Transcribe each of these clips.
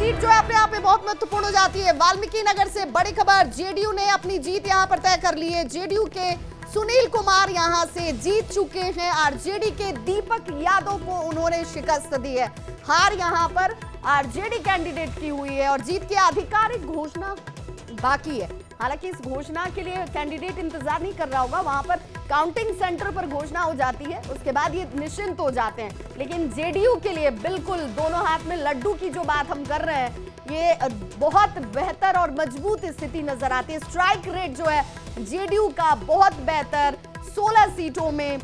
Seat जो है अपने आप में बहुत महत्वपूर्ण हो जाती है। वाल्मीकि नगर से बड़ी खबर, जेडीयू ने अपनी जीत यहां पर तय कर ली है। जेडीयू के सुनील कुमार यहां से जीत चुके हैं। आरजेडी के दीपक यादव को उन्होंने शिकस्त दी है। हार यहां पर आरजेडी कैंडिडेट की हुई है और जीत की आधिकारिक घोषणा बाकी है। हालांकि इस घोषणा के लिए कैंडिडेट इंतजार नहीं कर रहा होगा, वहां पर काउंटिंग सेंटर पर घोषणा हो जाती है, उसके बाद ये निश्चिंत हो जाते हैं। लेकिन जेडीयू के लिए बिल्कुल दोनों हाथ में लड्डू की जो बात हम कर रहे हैं, ये बहुत बेहतर और मजबूत स्थिति नजर आती है। स्ट्राइक रेट जो है जेडीयू का बहुत बेहतर, 16 सीटों में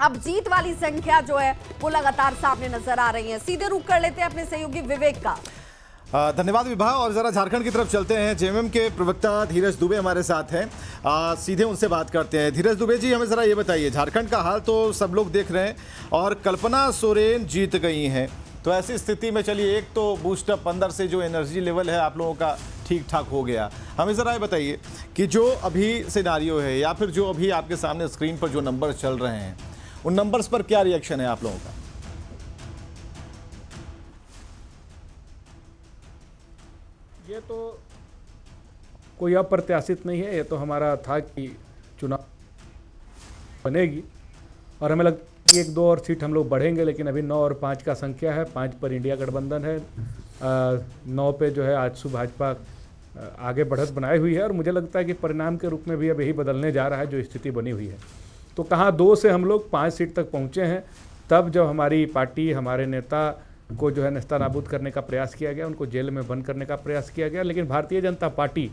अब जीत वाली संख्या जो है वो लगातार सामने नजर आ रही है। सीधे रुख कर लेते हैं अपने सहयोगी विवेक का। धन्यवाद विभा। और जरा झारखंड की तरफ चलते हैं। जेएमएम के प्रवक्ता धीरज दुबे हमारे साथ हैं, सीधे उनसे बात करते हैं। धीरज दुबे जी, हमें जरा ये बताइए, झारखंड का हाल तो सब लोग देख रहे हैं और कल्पना सोरेन जीत गई हैं, तो ऐसी स्थिति में चलिए एक तो बूस्टअप अंदर से जो एनर्जी लेवल है आप लोगों का ठीक ठाक हो गया। हमें ज़रा ये बताइए कि जो अभी सिनारियो है या फिर जो अभी आपके सामने स्क्रीन पर जो नंबर चल रहे हैं, उन नंबर्स पर क्या रिएक्शन है आप लोगों का? ये तो कोई अप्रत्याशित नहीं है, ये तो हमारा था कि चुनाव बनेगी और हमें लगता है कि 1-2 और सीट हम लोग बढ़ेंगे, लेकिन अभी 9 और 5 का संख्या है। 5 पर इंडिया गठबंधन है, 9 पे जो है आजसू भाजपा आगे बढ़त बनाई हुई है और मुझे लगता है कि परिणाम के रूप में भी अब यही बदलने जा रहा है जो स्थिति बनी हुई है। तो कहाँ 2 से हम लोग 5 सीट तक पहुँचे हैं, तब जब हमारी पार्टी, हमारे नेता को जो है नेस्तानाबूद करने का प्रयास किया गया, उनको जेल में बंद करने का प्रयास किया गया। लेकिन भारतीय जनता पार्टी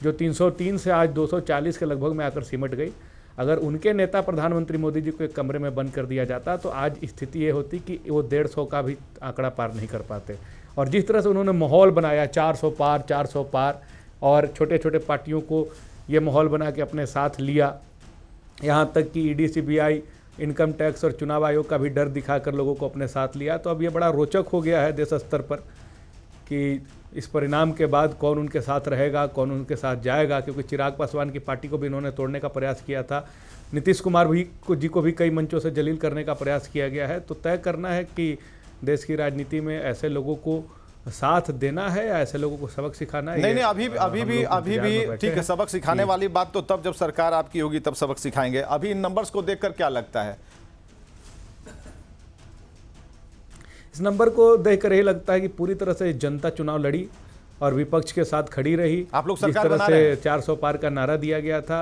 जो 303 से आज 240 के लगभग में आकर सिमट गई, अगर उनके नेता प्रधानमंत्री मोदी जी को एक कमरे में बंद कर दिया जाता तो आज स्थिति ये होती कि वो 150 का भी आंकड़ा पार नहीं कर पाते। और जिस तरह से उन्होंने माहौल बनाया 400 पार 400 पार, और छोटे छोटे पार्टियों को ये माहौल बना के अपने साथ लिया, यहाँ तक कि ईडी, सीबीआई, इनकम टैक्स और चुनाव आयोग का भी डर दिखाकर लोगों को अपने साथ लिया। तो अब ये बड़ा रोचक हो गया है देश स्तर पर कि इस परिणाम के बाद कौन उनके साथ रहेगा, कौन उनके साथ जाएगा, क्योंकि चिराग पासवान की पार्टी को भी इन्होंने तोड़ने का प्रयास किया था। नीतीश कुमार जी को भी कई मंचों से जलील करने का प्रयास किया गया है। तो तय करना है कि देश की राजनीति में ऐसे लोगों को साथ देना है या ऐसे लोगों को सबक सिखाना है। नहीं, अभी भी ठीक है, सबक सिखाने वाली बात तो तब जब सरकार आपकी होगी तब सबक सिखाएंगे। अभी इन नंबर्स को देखकर क्या लगता है? इस नंबर को देखकर यही लगता है कि पूरी तरह से जनता चुनाव लड़ी और विपक्ष के साथ खड़ी रही। आप लोग जिस तरह से 400 पार का नारा दिया गया था,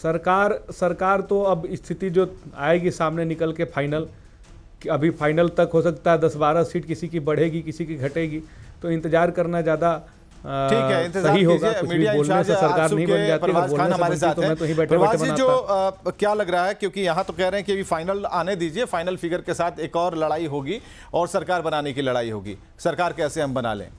सरकार तो अब स्थिति जो आएगी सामने निकल के फाइनल, कि अभी फाइनल तक हो सकता है 10-12 सीट किसी की बढ़ेगी, किसी की घटेगी, तो इंतजार करना ज़्यादा ठीक है, इंतजार सही होगा। कीजिए। कुछ मीडिया भी बोलने से सरकार नहीं बन जाती, प्रभास खान हमारे साथ हैं। प्रभास जी, जो क्या लग रहा है, क्योंकि यहाँ तो कह रहे हैं कि अभी फाइनल आने दीजिए, फाइनल फिगर के साथ एक और लड़ाई होगी और सरकार बनाने की लड़ाई होगी। सरकार कैसे हम बना लें?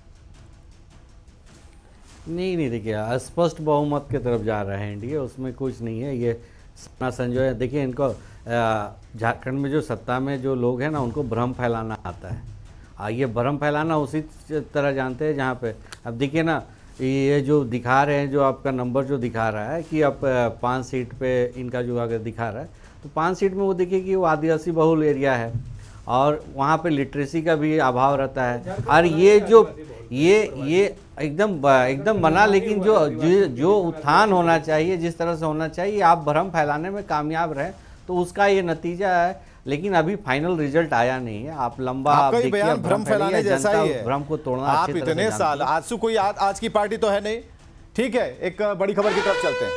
नहीं, देखिए स्पष्ट बहुमत की तरफ जा रहे हैं एनडीए, उसमें कुछ नहीं है। ये सपना संजय, देखिए इनको झारखंड में जो सत्ता में जो लोग हैं ना, उनको भ्रम फैलाना आता है। ये भ्रम फैलाना उसी तरह जानते हैं जहाँ पे अब देखिए ना, ये जो दिखा रहे हैं, जो आपका नंबर जो दिखा रहा है कि अब 5 सीट पे इनका जो अगर दिखा रहा है, तो 5 सीट में वो देखिए कि वो आदिवासी बहुल एरिया है और वहाँ पे लिटरेसी का भी अभाव रहता है। और ये जो ये एकदम बना, लेकिन जो उत्थान होना चाहिए, जिस तरह से होना चाहिए, आप भ्रम फैलाने में कामयाब रहे तो उसका ये नतीजा है। लेकिन अभी फाइनल रिजल्ट आया नहीं है। आप लंबा बयान भ्रम फैलाने जैसा ही है, भ्रम को तोड़ना। आप इतने साल, आज की पार्टी तो है नहीं। ठीक है, एक बड़ी खबर की तरफ चलते हैं।